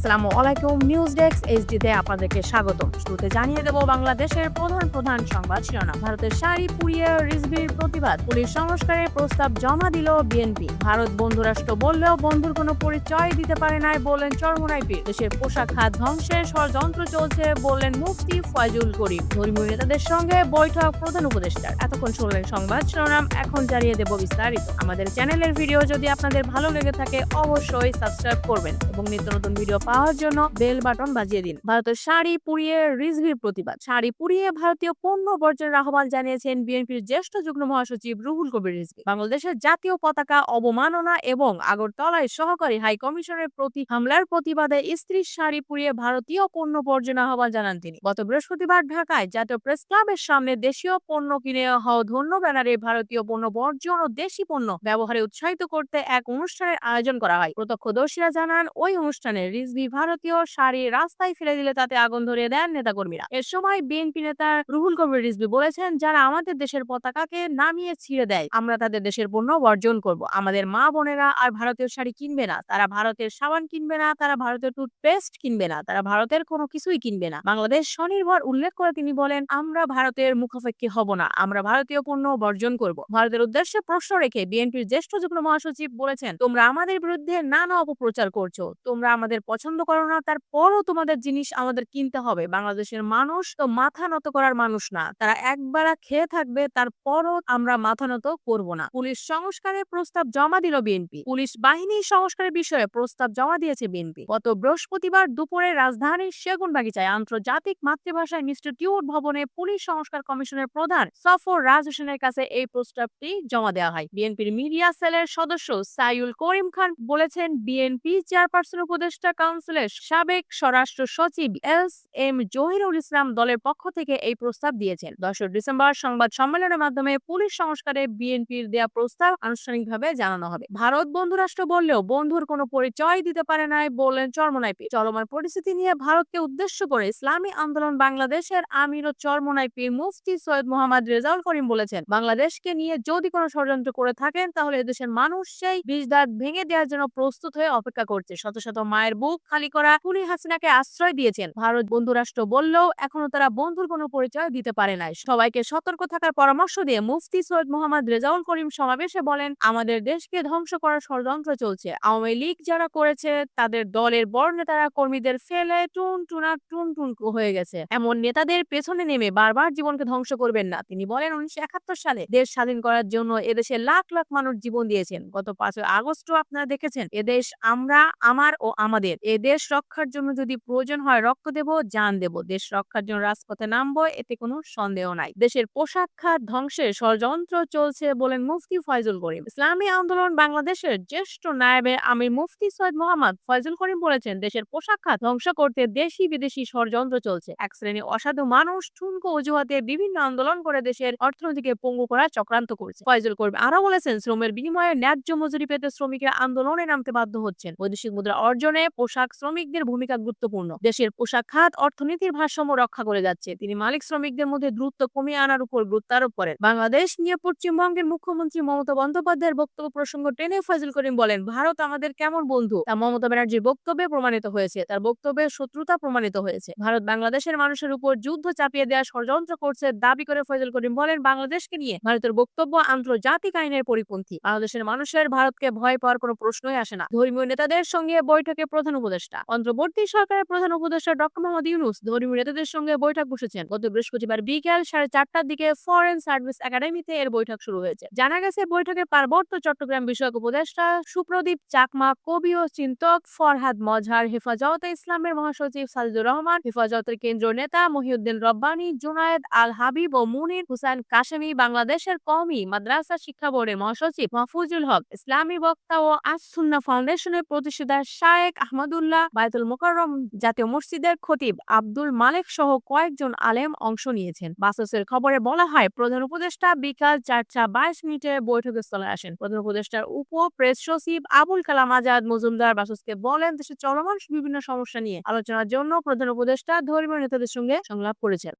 আসসালামু আলাইকুম। News desk এইচডিতে আপনাদেরকে স্বাগতম। শুরুতে জানিয়ে দেব বাংলাদেশের প্রধান সংবাদ শিরোনাম। ভারতের শাড়ি পুড়িয়ে রিজভির প্রতিবাদ, পুলিশ সংস্কারের প্রস্তাব জমা দিল বিএনপি। ভারত বন্ধুরাষ্ট্র বললেও বন্ধুর কোনো পরিচয় দিতে পারে নাই বললেন চরমোনাই পীর। দেশের পোশাক খাত ধ্বংসের ষড়যন্ত্র চলছে বললেন মুফতি ফয়জুল করিম। ধর্মীয় নেতাদের সঙ্গে বৈঠক প্রধান উপদেষ্টার। এতক্ষণ শুনলেন সংবাদ শিরোনাম, এখন জানিয়ে দেব বিস্তারিত। আমাদের চ্যানেলের ভিডিও যদি আপনাদের ভালো লেগে থাকে অবশ্যই সাবস্ক্রাইব করবেন এবং নিত্য নতুন ভিডিও পাওয়ার জন্য বেল বাটন বাজিয়ে দিন। ভারতের শাড়ি পুড়িয়ে রিজভির প্রতিবাদ। শাড়ি পুড়িয়ে ভারতীয় পণ্য বর্জনের আহ্বান জানিয়েছেন বিএনপির জ্যেষ্ঠ যুগ্ম মহাসচিব রুহুল কবির রিজভী। বাংলাদেশের জাতীয় পতাকা অবমাননা এবং আগরতলায় সহকারী হাই কমিশনের প্রতি হামলার প্রতিবাদে স্ত্রীর শাড়ি পুড়িয়ে ভারতীয় পণ্য বর্জনের আহ্বান জানান তিনি। গত বৃহস্পতিবার ঢাকায় জাতীয় প্রেস ক্লাবের সামনে দেশীয় পণ্য কিনে হও ধন্য ব্যানারে ভারতীয় পণ্য বর্জন ও দেশি পণ্য ব্যবহারে উৎসাহিত করতে এক অনুষ্ঠানের আয়োজন করা হয়। প্রত্যক্ষদর্শীরা জানান ওই অনুষ্ঠানে রিজভী ভারতীয় শাড়ি রাস্তায় ফেলে দিলে তাতে আগুন ধরিয়ে দেন নেতাকর্মীরা। এ সময় বিএনপি নেতা রুহুল কবির রিজভী বলেছেন, যারা আমাদের দেশের পতাকাকে নামিয়ে ছিঁড়ে দেয় আমরা তাদের দেশের পণ্য বর্জন করব। আমাদের মা বোনেরা আর ভারতীয় শাড়ি কিনবে না, তারা ভারতের সাবান কিনবে না, তারা ভারতের টুথপেস্ট কিনবে না, তারা ভারতের কোনো কিছুই কিনবে না। বাংলাদেশ স্বনির্ভর উল্লেখ করে তিনি বলেন, আমরা ভারতের মুখাপেক্ষী হব না, আমরা ভারতীয় পণ্য বর্জন করব। ভারতের উদ্দেশ্যে প্রশ্ন রেখে বিএনপির জ্যেষ্ঠ যুগ্ম মহাসচিব বলেছেন, তোমরা আমাদের বিরুদ্ধে নানা অপপ্রচার করছো, তোমরা আমাদের পছন্দ করো না, তারপরও তোমাদের জিনিস আমাদের কিনতে হবে। বাংলাদেশের মানুষ তো মাথা নত করার মানুষ না, তারা একবেলা খেয়ে থাকবে, তারপরও আমরা মাথা নত করব না। পুলিশ সংস্কারের প্রস্তাব জমা দিল বিএনপি। পুলিশ বাহিনী সংস্কারের বিষয়ে প্রস্তাব জমা দিয়েছে বিএনপি। গত বৃহস্পতিবার দুপুরে রাজধানীর সেগুনবাগিচায় আন্তর্জাতিক মাতৃভাষা ইনস্টিটিউট ভবনে পুলিশ সংস্কার কমিশনের প্রধান সফর রাজ হোসেনের কাছে এই প্রস্তাবটি জমা দেওয়া হয়। বিএনপির মিডিয়া সেলের সদস্য সাইউল করিম খান বলেছেন, বিএনপি চেয়ারপারসন উপদেষ্টা কাউন্সিলের সাবেক স্বরাষ্ট্র সচিব এস এম জহিরুল ইসলাম দলের পক্ষ থেকে এই প্রস্তাব দিয়েছেন। 10 ডিসেম্বর সংবাদ সম্মেলনের মাধ্যমে পুলিশ সংস্কারে বিএনপির দেয়া প্রস্তাব আনুষ্ঠানিকভাবে জানানো হবে। ভারত বন্ধুরাষ্ট্র বললেও বন্ধুর কোনো পরিচয় দিতে পারে নাই বললেন চরমোনাই পীর। চলমান পরিস্থিতি নিয়ে ভারতকে উদ্দেশ্য করে ইসলামী আন্দোলন বাংলাদেশের আমির ও চরমোনাই পীর মুফতি সৈয়দ মোহাম্মদ রেজাউল করিম বলেছেন, বাংলাদেশকে নিয়ে যদি কোনো ষড়যন্ত্র করে থাকেন তাহলে এদেশের মানুষ সেই বিষদাঁত ভেঙে দেওয়ার জন্য প্রস্তুত হয়ে অপেক্ষা করছে। শত শত মায়ের বুক খালি করা খুনি হাসিনাকে আশ্রয় দিয়েছেন। ভারত বন্ধুরাষ্ট্র বললেও এখনো তারা বন্ধুর কোনো পরিচয় দিতে পারে নাই। সবাইকে সতর্ক থাকার পরামর্শ দিয়ে মুফতি সৈয়দ মোহাম্মদ রেজাউল করিম সমাবেশে বলেন, আমাদের দেশকে ধ্বংস করার ষড়যন্ত্র চলছে। আওয়ামী লীগ যারা করেছে তাদের দলের বড় নেতারা কর্মীদের ফেলে টুন হয়ে গেছে। এমন নেতাদের পেছনে নেমে বারবার জীবনকে ধ্বংস করবেন না। তিনি বলেন, 1971 সালে দেশ স্বাধীন করার জন্য এদেশে লাখ লাখ মানুষ জীবন দিয়েছেন। গত 5 আগস্টও আপনারা দেখেছেন, এদেশ আমরা, আমার ও আমাদের। এ দেশ রক্ষার জন্য যদি প্রয়োজন হয় রক্ত দেব, জান দেব। দেশ রক্ষার জন্য রাজপথে নামবো, এতে কোনো সন্দেহ নাই। দেশের পোশাক খাত ধ্বংসের ষড়যন্ত্র চলছে বলেন মুফতি ফয়জুল করিম। ইসলামী আন্দোলন বাংলাদেশের জ্যেষ্ঠ নায়েবে আমির মুফতি সৈয়দ মোহাম্মদ ফয়জুল করিম বলেছেন, দেশের পোশাক খাত ধ্বংস করতে দেশি বিদেশি ষড়যন্ত্র চলছে। এক শ্রেণী অসাধু মানুষ ঠুনকো অজুহাতে বিভিন্ন আন্দোলন করে দেশের অর্থনীতিকে পঙ্গু করার চক্রান্ত করছে। ফয়জুল করিম আরো বলেছেন, শ্রমের বিনিময়ে ন্যায্য মজুরি পেতে শ্রমিকরা আন্দোলনে নামতে বাধ্য হচ্ছেন। বৈদেশিক মুদ্রা অর্জনে পোশাক শ্রমিকদের ভূমিকা গুরুত্বপূর্ণ। দেশের পোশাক খাত অর্থনীতির ভারসাম্য রক্ষা করে যাচ্ছে। তিনি মালিক শ্রমিকদের মধ্যে দ্রুত কমিয়ে আনার উপর গুরুত্ব আরোপ করেন। বাংলাদেশ নিয়ে পশ্চিমবঙ্গের মুখ্যমন্ত্রী মমতা বন্দ্যোপাধ্যায়ের বক্তব্য প্রসঙ্গ টেনে ফয়জুল করিম বলেন, ভারত আমাদের কেমন বন্ধু তা মমতা ব্যানার্জির বক্তব্যে প্রমাণিত হয়েছে, তার বক্তব্যের শত্রুতা প্রমাণিত হয়েছে। ভারত বাংলাদেশের মানুষের উপর যুদ্ধ চাপিয়ে দেওয়ার ষড়যন্ত্র করছে দাবি করে ফয়জুল করিম বলেন, বাংলাদেশকে নিয়ে ভারতের বক্তব্য আন্তর্জাতিক আইনের পরিপন্থী। বাংলাদেশের মানুষের ভারতকে ভয় পাওয়ার কোনো প্রশ্নই আসে না। ধর্মীয় নেতাদের সঙ্গে বৈঠকে প্রধান উপদেষ্টা। অন্তর্বর্তী সরকারের প্রধান উপদেষ্টা ডক্টর মোহাম্মদ ইউনূস ধর্মীয় নেতাদের সঙ্গে বৈঠক বসেছেন। গত বৃহস্পতিবার বিকেল 4:30টার দিকে ফরেন সার্ভিস একাডেমিতে এর বৈঠক শুরু হয়েছে। জানা গেছে, বৈঠকে পার্বত্য চট্টগ্রাম বিষয়ক উপদেষ্টা সুপ্রদীপ চাকমা, কবি ও চিন্তক ফরহাদ মজহার, হেফাজতে ইসলামের মহাসচিব সাজিদুর রহমান, হেফাজতের কেন্দ্রীয় নেতা মহিউদ্দিন রব্বানী, জুনায়েদ আল হাবিব ও মুনির হুসাইন কাশেমি, বাংলাদেশের কওমি মাদ্রাসা শিক্ষা বোর্ডের মহাসচিব মাহফুজুল হক, ইসলামী বক্তা ও আস-সুন্নাহ ফাউন্ডেশনের প্রতিষ্ঠাতা শায়েখ আহমদুল্লাহ, বায়তুল মোকাররম জাতীয় মসজিদের খতিব আব্দুল মালেক সহ কয়েকজন আলেম অংশ নিয়েছেন। বাসসের খবরে বলা হয়, প্রধান উপদেষ্টা বিকাল 4:22 বৈঠকস্থলে আসেন। প্রধান উপদেষ্টার উপ প্রেস সচিব আবুল কালাম আজাদ মজুমদার বাসসকে বলেন, দেশে চলমান বিভিন্ন সমস্যা নিয়ে আলোচনার জন্য প্রধান উপদেষ্টা ধর্মীয় নেতাদের সঙ্গে সংলাপ করেছেন।